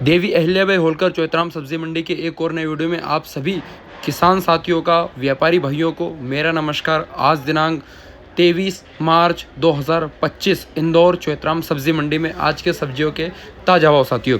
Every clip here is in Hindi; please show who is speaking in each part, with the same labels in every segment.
Speaker 1: देवी अहिल्याबाई होलकर चौइथराम सब्जी मंडी के एक और नए वीडियो में आप सभी किसान साथियों का, व्यापारी भाइयों को मेरा नमस्कार। आज दिनांक 23 मार्च 2025 इंदौर चौइथराम सब्जी मंडी में आज के सब्जियों के ताज़ा भाव साथियों।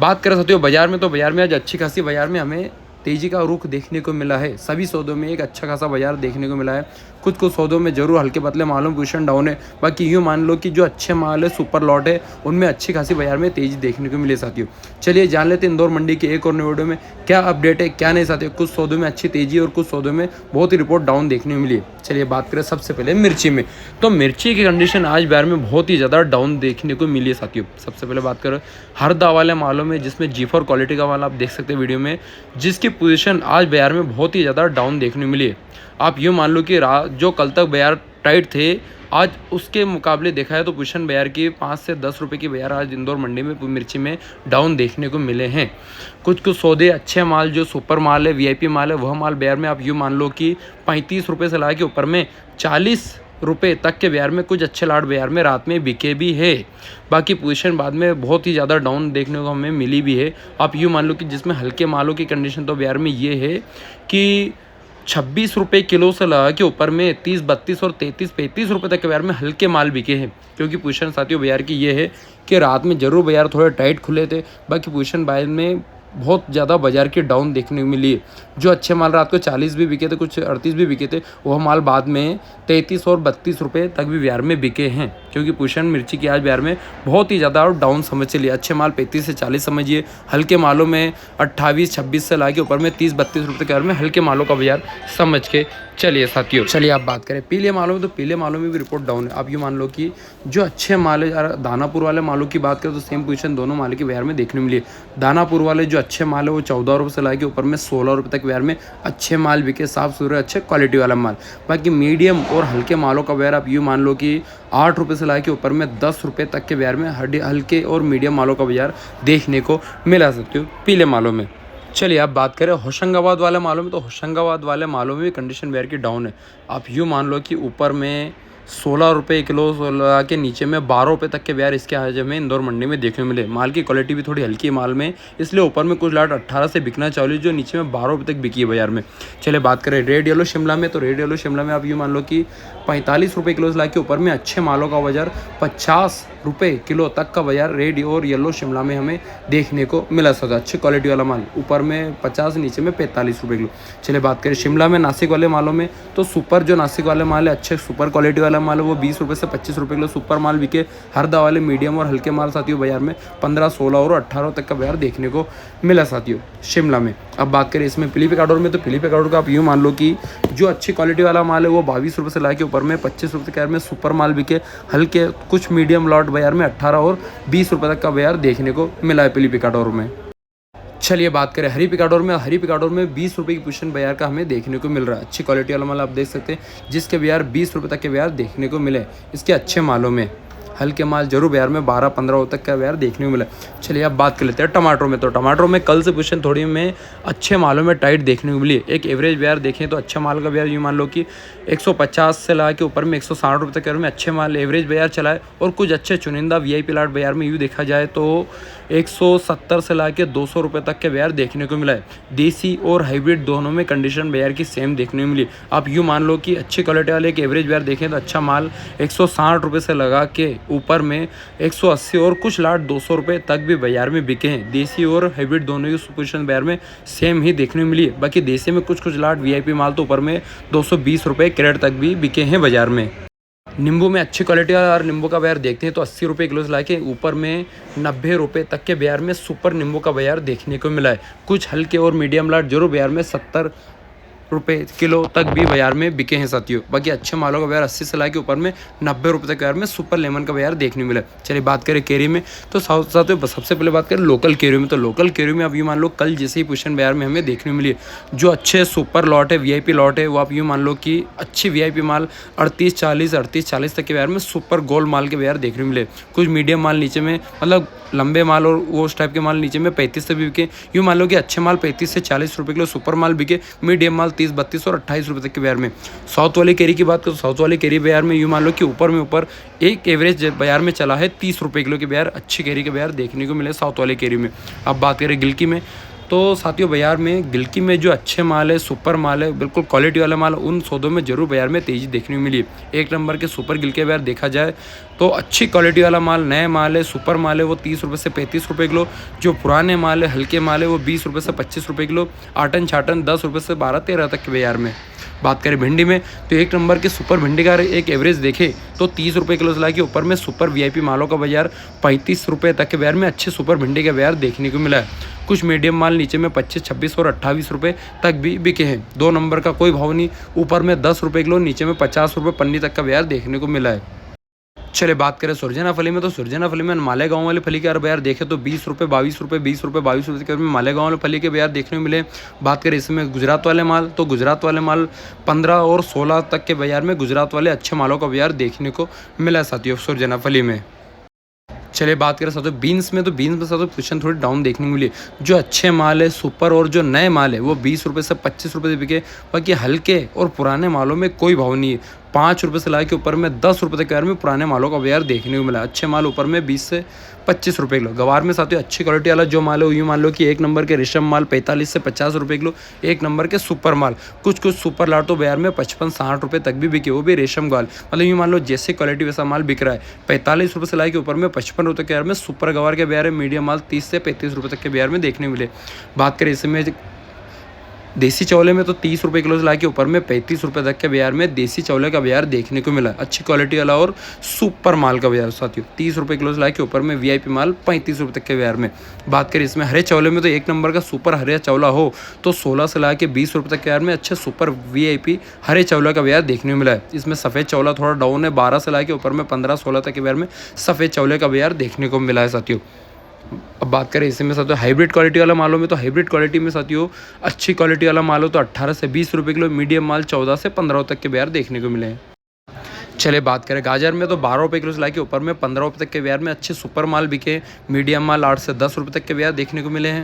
Speaker 1: बात करें साथियों बाजार में, तो बाजार में आज अच्छी खासी बाजार में हमें तेजी का रुख देखने को मिला है। सभी सौदों में एक अच्छा खासा बाजार देखने को मिला है। कुछ सौदों में जरूर हल्के पतले मालूम पोजीशन डाउन है, बाकी यूँ मान लो कि जो अच्छे माल है सुपर लॉट है उनमें अच्छी खासी बाजार में तेजी देखने को मिले साथियों। चलिए जान लेते हैं इंदौर मंडी के एक और नए वीडियो में क्या अपडेट है क्या नहीं साथियों। कुछ सौदों में अच्छी तेजी और कुछ सौदों में बहुत ही रिपोर्ट डाउन देखने को मिली है। चलिए बात करें सबसे पहले मिर्ची में, तो मिर्ची की कंडीशन आज बाजार में बहुत ही ज़्यादा डाउन देखने को मिली है साथियों। सबसे पहले बात करें हरदा वाले मालों में, जिसमें G4 क्वालिटी का माल आप देख सकते हैं वीडियो में, जिसकी पोजीशन आज बाजार में बहुत ही ज़्यादा डाउन देखने को मिली है। आप यूँ मान लो कि जो कल तक बाजार टाइट थे, आज उसके मुकाबले देखा है तो पोजीशन बाजार की 5 से 10 रुपए की बाजार आज इंदौर मंडी में मिर्ची में डाउन देखने को मिले हैं। कुछ सौदे अच्छे माल जो सुपर माल है, VIP माल है, वह माल बाजार में आप यूँ मान लो कि 35 रुपये से ला के ऊपर में 40 रुपये तक के बाजार में कुछ अच्छे लाट बाजार में रात में बिके भी है। बाकी पोजीशन बाद में बहुत ही ज़्यादा डाउन देखने को हमें मिली भी है। आप यूँ मान लो कि जिसमें हल्के मालों की कंडीशन तो बाजार में ये है कि 26 रुपये किलो से लगा के ऊपर में 30, 32 और 33, 35 रुपये तक के बाजार में हल्के माल बिके हैं। क्योंकि पोजीशन साथियों बाजार की ये है कि रात में जरूर बाजार थोड़े टाइट खुले थे, बाकी पोजीशन बाजार में बहुत ज़्यादा बाजार की डाउन देखने को मिली है। जो अच्छे माल रात को 40 भी बिके थे, कुछ 38 भी बिके थे, वह माल बाद में 33 और 32 रुपये तक भी बाजार में बिके हैं। क्योंकि पोजीशन मिर्ची की आज बाजार में बहुत ही ज़्यादा डाउन समझ चलिए। अच्छे माल 35 से 40 समझिए, हल्के मालों में 28, 26 से ला के ऊपर में 30, 32 रुपये के बाजार में हल्के मालों का बाजार समझ के चलिए साथियों। चलिए आप बात करें पीले मालों में, तो पीले मालों में भी रिपोर्ट डाउन है। आप ये मान लो कि जो अच्छे माल है, दानापुर वाले मालों की बात करें तो सेम पोजीशन दोनों माल के बाजार में देखने मिली है। दानापुर वाले जो अच्छे माल है वो 14 रुपये से ला के ऊपर में 16 रुपये तक बाजार में अच्छे माल बिके, साफ सुथरे अच्छे क्वालिटी वाला माल। बाकी मीडियम और हल्के मालों का बाजार आप यूँ मान लो कि 8 रुपये से ला के ऊपर में 10 रुपये तक के बाजार में हल्के और मीडियम मालों का बाजार देखने को मिला सकते हो पीले मालों में। चलिए आप बात करें होशंगाबाद वाले मालों में, तो होशंगाबाद वाले मालों में भी कंडीशन बाजार की डाउन है। आप यूँ मान लो कि ऊपर में 16 रुपये किलो लगा के नीचे में 12 रुपये तक के बाजार इसके आज हमें इंदौर मंडी में देखने को मिले। माल की क्वालिटी भी थोड़ी हल्की है माल में, इसलिए ऊपर में कुछ लाट 18 से बिकना चालू, जो नीचे में 12 रुपये तक बिकी है बाजार में। चलिए बात करें रेड येलो शिमला में, तो रेड येलो शिमला में आप यूँ मान लो कि 45 रुपये किलो से ला के ऊपर में अच्छे मालों का बाजार 50 रुपये किलो तक का बाजार रेड और येलो शिमला में हमें देखने को मिला सकता। अच्छी क्वालिटी वाला माल ऊपर में 50, नीचे में 45 रुपये किलो। चलिए बात करें शिमला में नासिक वाले मालों में, तो सुपर जो नासिक वाले माल है, अच्छे सुपर क्वालिटी वाला माल है, वो 20 रुपये से 25 रुपये किलो सुपर माल बिके। हरदा वाले मीडियम और हल्के माल साथियों बाजार में 15, 16 और 18 तक का बाजार देखने को मिला साथियों शिमला में। अब बात करें इसमें पिलीभीत काडोर में, तो पिलीभीत काडोर का आप यूँ मान लो कि जो अच्छी क्वालिटी वाला माल है वो 22 रुपये से ला के ऊपर में 25 रुपये के बाजार में सुपर माल बिके। हल्के कुछ मीडियम लॉट बाजार में 18 और 20 रुपये तक का बाजार देखने को मिला है पिलीभीत काडोर में। चलिए बात करें हरी पिकाडोर में, हरी पिकाडोर में 20 रुपये की पोजीशन बाजार का हमें देखने को मिल रहा है। अच्छी क्वालिटी वाला माल आप देख सकते हैं, जिसके बाजार 20 रुपये तक के बाजार देखने को मिले। इसके अच्छे मालों में हल्के माल जरूर बाजार में 12-15 तक का बाजार देखने को मिला। चलिए अब बात कर लेते हैं टमाटरों में, तो टमाटरों में कल से पोजीशन थोड़ी में अच्छे मालों में टाइट देखने को मिली। एक एवरेज बाजार देखें तो अच्छा माल का बाजार यूँ मान लो कि 150 से ला के ऊपर में 160 रुपये तक में अच्छे माल एवरेज बाजार चला है। और कुछ अच्छे चुनिंदा VIP लाट बाजार में यूँ देखा जाए तो 170 से ला के 200 रुपये तक के बाजार देखने को मिला है। देसी और हाइब्रिड दोनों में कंडीशन बाजार की सेम देखने को मिली। आप यूँ मान लो कि अच्छी क्वालिटी वाले एक एवरेज बाजार देखें तो अच्छा माल 160 रुपये से लगा के ऊपर में 180 और कुछ लाट 200 रुपये तक भी बाजार में बिके हैं। देसी और हाइब्रिड दोनों की पोजीशन बाजार में सेम ही देखने को मिली है। बाकी देसी में कुछ लाट VIP माल तो ऊपर में 220 रुपये कैरेट तक भी बिके हैं बाजार में। नींबू में अच्छी क्वालिटी और नींबू का बाजार देखते हैं तो 80 रुपये किलो से लाके ऊपर में 90 रुपये तक के बाजार में सुपर नींबू का बाजार देखने को मिला है। कुछ हल्के और मीडियम लाट जरूर बाजार में 70 रुपये किलो तक भी बाजार में बिके हैं साथियों। बाकी अच्छे मालों का बाजार 80 से ला के ऊपर में 90 रुपये तक बाजार में सुपर लेमन का बाजार देखने को मिला। चलिए बात करें केरी में, तो साथियों सबसे पहले बात करें लोकल केरी में, तो लोकल केरी में आप यूँ मान लो कल जैसे ही पोजीशन बाजार में हमें देखने को मिली है। जो अच्छे सुपर लॉट है, VIP लॉट है, वो आप यूँ मान लो कि अच्छी VIP माल 38-40 तक के बाजार में सुपर गोल्ड माल के बाजार देखने को मिले। कुछ मीडियम माल नीचे में, मतलब लंबे माल और वो टाइप के माल नीचे में 35 से भी बिके। यूँ मान लो कि अच्छे माल 35 से 40 रुपये किलो सुपर माल बिके, मीडियम माल 32 और 28 रुपये तक के बाजार में। साउथ वाली केरी की बात करो, साउथ वाली केरी बाजार में यूँ मान लो कि ऊपर एक एवरेज बाजार में चला है 30 रुपये किलो के बाजार, अच्छी केरी के बाजार देखने को मिले साउथ वाली केरी में। अब बात करें गिलकी में, तो साथियों बाजार में गिलकी में जो अच्छे माल है, सुपर माल है, बिल्कुल क्वालिटी वाला माल, उन सौदों में जरूर बाजार में तेज़ी देखने को मिली। एक नंबर के सुपर गिलकी के बाजार देखा जाए तो अच्छी क्वालिटी वाला माल, नए माल है, सुपर माल है, वो 30 रुपये से 35 रुपये किलो। जो पुराने माल है, हल्के माल है, वो 20 रुपये से 25 रुपये किलो। आटन छाटन 10 रुपये से 12-13 तक के बाजार में। बात करें भिंडी में, तो एक नंबर के सुपर भिंडी का एक एवरेज देखें तो 30 रुपये किलो से ला के ऊपर में सुपर वीआईपी मालों का बाजार 35 रुपये तक के बाजार में अच्छे सुपर भिंडी का बाजार देखने को मिला है। कुछ मीडियम माल नीचे में 25, 26 और 28 रुपये तक भी बिके हैं। 2 नंबर का कोई भाव नहीं, ऊपर में 10 रुपये किलो, नीचे में 50 रुपये पन्नी तक का बाजार देखने को मिला है। चलिए बात करें सुरजना फली में, तो सुरजना फली में मालेगांव वाले फली के बाजार देखें तो 20 रुपये, 22 रुपये, 20 रुपये, 22 रुपये के मालेगांव वाले फली के बाजार देखने को मिले। बात करें इसमें गुजरात वाले माल, तो गुजरात वाले माल 15 और 16 तक के बाजार में गुजरात वाले अच्छे मालों का बाजार देखने को मिला साथियों सुरजना फली में। चलिए बात करें साथियों बीन्स में, तो बीन्स में साथियों पोजीशन थोड़ी डाउन देखने को मिली। जो अच्छे माल है, सुपर और जो नए माल है, वो 20 रुपये से 25 रुपये से बिके। बाकी हल्के और पुराने मालों में कोई भाव नहीं है। 5 रुपये से ला के ऊपर में 10 रुपये तक के बाजार में पुराने मालों का बाजार देखने को मिला। अच्छे माल ऊपर में 20 से 25 रुपये किलो। गवार में साथियों अच्छी क्वालिटी वाला जो माल है, यूँ मान लो कि एक नंबर के रेशम माल 45 से 50 रुपये किलो। एक नंबर के सुपर माल, कुछ सुपर लाट तो बाजार में 55-60 रुपये तक भी बिके, वो भी रेशम गाल। मतलब यूँ मान लो जैसे क्वालिटी वैसा माल बिक रहा है। 45 रुपये से ला के ऊपर में 55 रुपये के बाजार में सुपर गवार के बाजार है। मीडियम माल 30 से 35 रुपये तक के बाजार में देखने मिले। बात करें इसमें देसी चौले में, तो 30 रुपये किलो से ला के ऊपर में 35 रुपये तक के बाजार में देसी चौले का बाजार देखने को मिला। अच्छी क्वालिटी वाला और सुपर माल का बाजार साथियों 30 रुपये किलो से ला के ऊपर में वीआईपी माल 35 रुपये तक के बाजार में। बात करें इसमें हरे चौले में, तो एक नंबर का सुपर हरे चौला हो तो 16 से ला के 20 रुपये तक के बाजार में अच्छे सुपर वीआईपी हरे चौले का बाजार देखने को मिला है। इसमें सफ़ेद चौला थोड़ा डाउन है, 12 से ला के ऊपर में 15-16 तक के बाजार में सफ़ेद चौले का बाजार देखने को मिला है साथियों। अब बात करें इसमें साथियों हाइब्रिड क्वालिटी वाला मालों में, तो हाइब्रिड क्वालिटी में साथियों अच्छी क्वालिटी वाला माल हो तो 18 से 20 रुपये किलो। मीडियम माल 14 से 15 तक के बाजार देखने को मिले हैं। चलिए बात करें गाजर में, तो 12 रुपये किलो से लाके ऊपर में 15 रुपये तक के बाजार में अच्छे सुपर माल बिके। मीडियम माल 8 से 10 रुपये तक के बाजार देखने को मिले हैं।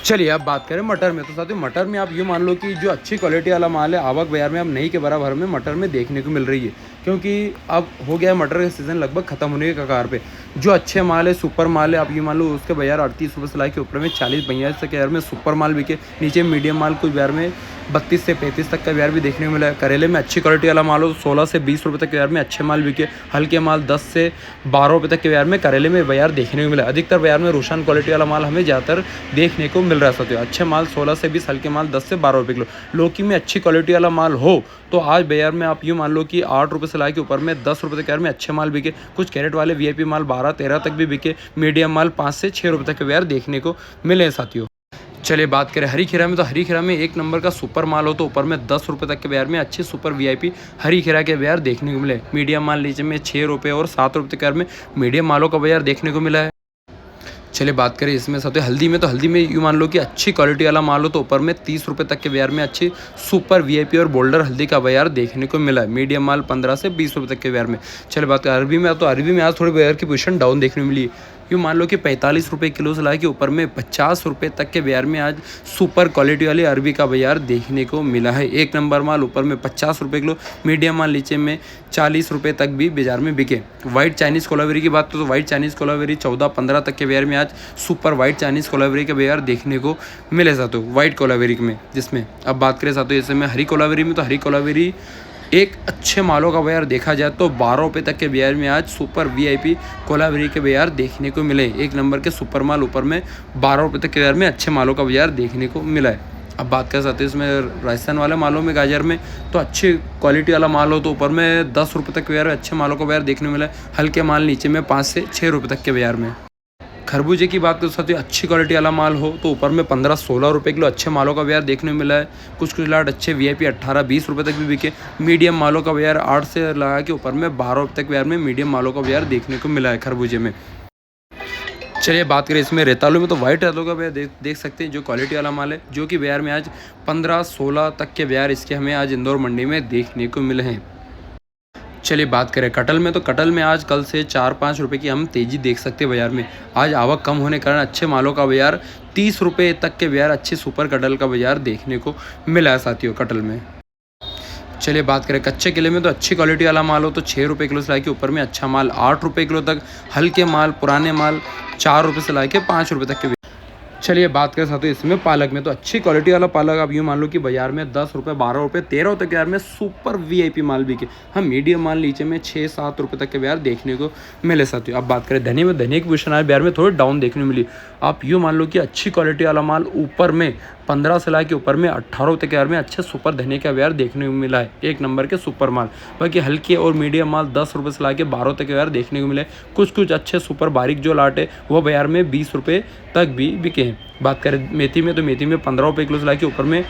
Speaker 1: चलिए अब बात करें मटर में, तो साथियों मटर में आप यूँ मान लो कि जो अच्छी क्वालिटी वाला माल है, आवक बाजार में अब नहीं के बराबर में मटर में देखने को मिल रही है, क्योंकि अब हो गया है मटर का सीज़न लगभग खत्म होने के कगार पे। जो अच्छे माल है, सुपर माल है, आप ये मान लो उसके बाजार 38 रुपये से ला के ऊपर में 40-42 तक के बाजार में सुपर माल बिके। नीचे मीडियम माल कुछ बाजार में 32 से 35 तक का बाजार भी देखने को मिला है। करेले में अच्छी क्वालिटी वाला माल हो तो 16 से 20 रुपये तक के बाजार में अच्छे माल बिके। हल्के माल 10 से 12 रुपये तक के बाजार में करेले में बाजार देखने को मिला। अधिकतर बाजार में रोशन क्वालिटी वाला माल हमें ज़्यादातर देखने को मिल रहा है साथियों। अच्छे माल 16 से 20, हल्के माल 10 से 12 रुपये किलो। लौकी में अच्छी क्वालिटी वाला माल हो तो आज बाजार में आप यूँ मान लो कि 8 रुपये से ला के ऊपर में 10 रुपये तक के बाजार में अच्छे माल बिके। कुछ कैरेट वाले वीआईपी माल 12-13 तक भी बिके। मीडियम माल 5 से 6 रुपये तक के बाजार देखने को मिले हैं साथियों। चलिए बात करें हरी खीरा में, तो हरी खीरा में एक नंबर का सुपर माल हो तो ऊपर में 10 रुपये तक के बाजार में अच्छे सुपर वीआईपी हरी खीरा के बाजार देखने को मिले। मीडियम माल नीचे में 6 रुपये और 7 रुपये तक के बाजार में मीडियम मालों का बाजार देखने को मिला है। चलिए बात करें इसमें साथ हल्दी में, तो हल्दी में यूँ मान लो कि अच्छी क्वालिटी वाला माल हो तो ऊपर में 30 रुपये तक के बाजार में अच्छी सुपर वीआईपी और बोल्डर हल्दी का बाजार देखने को मिला है। मीडियम माल 15 से 20 रुपये तक के बाजार में। चलिए बात करें अरबी में, तो अरबी में आज थोड़ी बाजार की पोजीशन डाउन देखने को मिली। यूँ मान लो कि 45 रुपये किलो से ला के ऊपर में 50 रुपये तक के बाजार में आज सुपर क्वालिटी वाली अरबी का बाजार देखने को मिला है। एक नंबर माल ऊपर में 50 रुपये किलो, मीडियम माल नीचे में 40 रुपये तक भी बाजार में बिके। वाइट चाइनीज़ कोलावेरी की बात तो वाइट चाइनीज़ कोलावेरी 14-15 तक के बाजार में आज सुपर वाइट चाइनीज़ कोलावेरी का बाजार देखने को मिले साथों वाइट कोलावेरी में। जिसमें अब बात करें साथों जैसे में हरी कोलावेरी में, तो हरी कोलावेरी एक अच्छे मालों का बाजार देखा जाए तो 12 रुपये तक के बाजार में आज सुपर वीआईपी कोलावेरी के बाजार देखने को मिले। एक नंबर के सुपर माल ऊपर में 12 रुपये तक के बाजार में अच्छे मालों का बाजार देखने को मिला है। अब बात कर सकते हैं इसमें राजस्थान वाले मालों में गाजर में, तो अच्छी क्वालिटी वाला माल हो तो ऊपर में 10 रुपये तक के बाजार में अच्छे मालों का बाजार देखने को मिला है। हल्के माल नीचे में 5 से 6 रुपये तक के बाजार में। खरबूजे की बात कर सकते हो, अच्छी क्वालिटी वाला माल हो तो ऊपर में 15-16 रुपये किलो अच्छे मालों का बाजार देखने को मिला है। कुछ लाट अच्छे वीआईपी 18-20 रुपये तक भी बिके। मीडियम मालों का बाजार 8 से लगा के ऊपर में 12 रुपये तक बाजार में मीडियम मालों का बाजार देखने को मिला है खरबूजे में। चलिए बात करें इसमें रेतालू में, तो वाइट रेतालू का बाजार देख सकते हैं जो क्वालिटी वाला माल है, जो कि बाजार में आज 15-16 तक के बाजार इसके हमें आज इंदौर मंडी में देखने को मिले हैं। चलिए बात करें कटहल में, तो कटहल में आज कल से 4-5 रुपये की हम तेज़ी देख सकते हैं बाज़ार में। आज आवक कम होने के कारण अच्छे मालों का बाज़ार 30 रुपये तक के बाज़ार अच्छे सुपर कटहल का बाज़ार देखने को मिला है साथियों कटहल में। चलिए बात करें कच्चे केले में, तो अच्छी क्वालिटी वाला माल हो तो 6 रुपये किलो से लाके ऊपर में अच्छा माल 8 रुपये किलो तक, हल्के माल पुराने माल 4 रुपये से लाके 5 रुपये तक के। चलिए बात करें साथियों इसमें पालक में, तो अच्छी क्वालिटी वाला पालक आप यूँ मान लो कि बाजार में 10 रुपये 12 रुपये 13 रुपये के बाजार में सुपर वीआईपी माल बिके। हम मीडियम माल नीचे में 6-7 रुपये तक के बाजार देखने को मिले साथियों। अब बात करें धनिये में, धनिये की पोजीशन आज बाजार में थोड़ी डाउन देखने को मिली। आप यूँ मान लो कि अच्छी क्वालिटी वाला माल ऊपर में 15 से लाके ऊपर में 18 रुपये के बाजार में अच्छे सुपर धनिये का बाजार देखने को मिला है, एक नंबर के सुपर माल। बाकी हल्के और मीडियम माल 10 रुपये से लाके 12 तक के बाजार देखने को मिले। कुछ अच्छे सुपर बारीक जो लाट है वो बाजार में 20 रुपये तक भी बिके हैं। बात करें मेथी में, तो मेथी में 15 रुपये किलो से लाके ऊपर में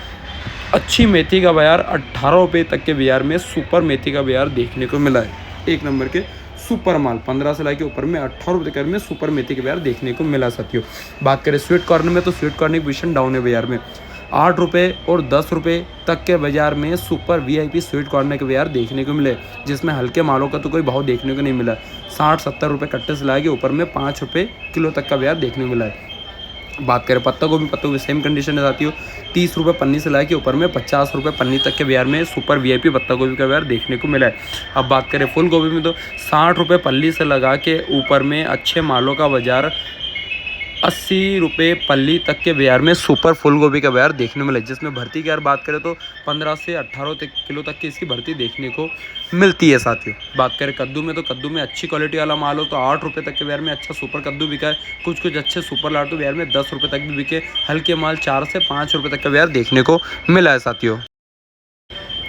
Speaker 1: अच्छी मेथी का बाजार 18 रुपये तक के बाजार में सुपर मेथी का बाजार देखने को मिला है, एक नंबर के सुपर माल 15 से लाके ऊपर में 18 रुपये तक में सुपर मेथी के बाजार देखने को मिला साथियों। बात करें स्वीट कॉर्न में, तो स्वीट कॉर्न की पोजीशन डाउन है बाजार में। 8 रुपये और 10 रुपये तक के बाजार में सुपर वीआईपी स्वीट कॉर्न के बाजार देखने को मिले, जिसमें हल्के मालों का तो कोई भाव देखने को नहीं मिला। 60-70 रुपये कट्टे से लाके ऊपर में 5 रुपये किलो तक का बाजार देखने को मिला है। बात करें पत्ता गोभी सेम कंडीशन है साथियों। 30 रुपये पन्नी से लाके ऊपर में 50 रुपये पन्नी तक के बाजार में सुपर वीआईपी पत्ता गोभी का बाजार देखने को मिला है। अब बात करें फूल गोभी में, तो 60 रुपये पल्ली से लगा के ऊपर में अच्छे मालों का बाजार 80 रुपये पल्ली तक के बाजार में सुपर फूल गोभी का बाजार देखने को मिला, जिसमें भर्ती की अगर बात करें तो 15 से 18 किलो तक की इसकी भर्ती देखने को मिलती है साथियों। बात करें कद्दू में, तो कद्दू में अच्छी क्वालिटी वाला माल हो तो 8 रुपये तक के बाजार में अच्छा सुपर कद्दू बिका है। कुछ अच्छे सुपर लाट तो बाजार में 10 रुपये तक भी बिके। हल्के माल 4 से 5 रुपये तक का बाजार देखने को मिला है साथियों।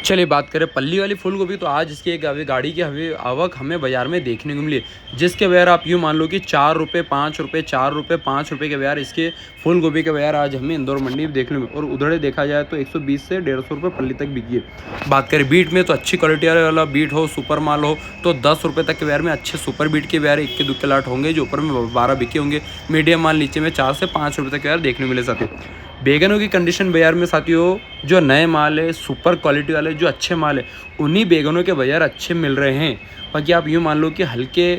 Speaker 1: चलिए बात करें पल्ली वाली फूल गोभी, तो आज इसकी एक गाड़ी की आवक हमें बाजार में देखने को मिली, जिसके बाजार आप यूँ मान लो कि 4 रुपये 5 रुपये 4 रुपये 5 रुपये के बाजार इसके फूल गोभी के बाजार आज हमें इंदौर मंडी में देखने में, और उधर देखा जाए तो 120 से 150 रुपये पल्ली तक बिकी है। बात करें बीट में, तो अच्छी क्वालिटी वाला बीट हो सुपर माल हो तो 10 रुपये तक के बाजार में अच्छे सुपर बीट के बाजार 1 के 2 के लाट होंगे, जो ऊपर में 12 बिके होंगे। मीडियम माल नीचे में 4 से 5 रुपये तक के बाजार देखने को मिले साथियों। बैगनों की कंडीशन बाजार में साथियों, जो नए माल है सुपर क्वालिटी वाले जो अच्छे माल है उन्हीं बैगनों के बाजार अच्छे मिल रहे हैं। बाकी आप यूँ मान लो कि हल्के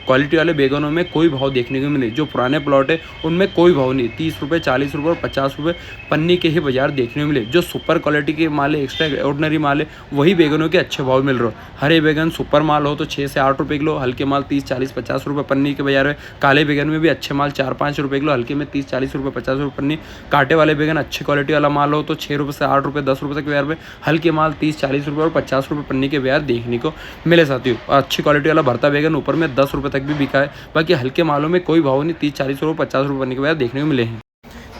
Speaker 1: क्वालिटी वाले बैगनों में कोई भाव देखने को मिले, जो पुराने प्लॉट है उनमें कोई भाव नहीं। 30 रुपये 40 रुपये और 50 रुपये पन्नी के ही बाजार देखने को मिले। जो सुपर क्वालिटी के माल है, एक्स्ट्रा ऑर्डिनरी माल है, वही बैगनों के अच्छे भाव मिल रहे हो। हरे बैगन सुपर माल हो तो 6 से 8 रुपये किलो, हल्के माल 30 40 50 रुपये पन्नी के बाजार है। काले बैगन में भी अच्छे माल 4-5 रुपये किलो, हल्के में 30 40 रुपये 50 रुपये पन्नी। कांटे वाले बैगन अच्छी क्वालिटी वाला माल हो तो 6 रुपये से 8 रुपये 10 रुपये तक बाजार में, हल्के माल 30 40 रुपये और 50 रुपये पन्नी के बाजार देखने को मिले साथियों। और अच्छी क्वालिटी वाला भरता बैगन ऊपर में 10 रुपये तक भी बिका है। बाकी हल्के मालों में कोई भाव नहीं, 30 40 रुपये 50 रुपये पन्नी के बाजार देखने को मिले हैं।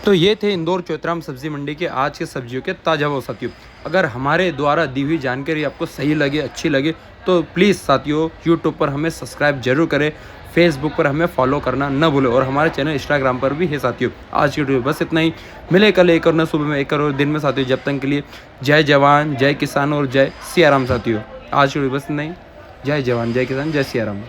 Speaker 1: तो ये थे इंदौर चौथराम सब्जी मंडी के आज के सब्जियों के ताज़ा भाव साथियों। अगर हमारे द्वारा दी हुई जानकारी आपको सही लगे, अच्छी लगे, तो प्लीज़ साथियों यूट्यूब पर हमें सब्सक्राइब जरूर करें, फेसबुक पर हमें फॉलो करना न भूलें, और हमारे चैनल इंस्टाग्राम पर भी है साथियों। आज की वीडियो बस इतना ही, मिले कल एक और न सुबह में एक और दिन में साथियों। जब तक के लिए जय जवान जय किसान और जय सियाराम साथियों। आज की वीडियो बस इतना ही, जय जवान जय किसान जय सियाराम।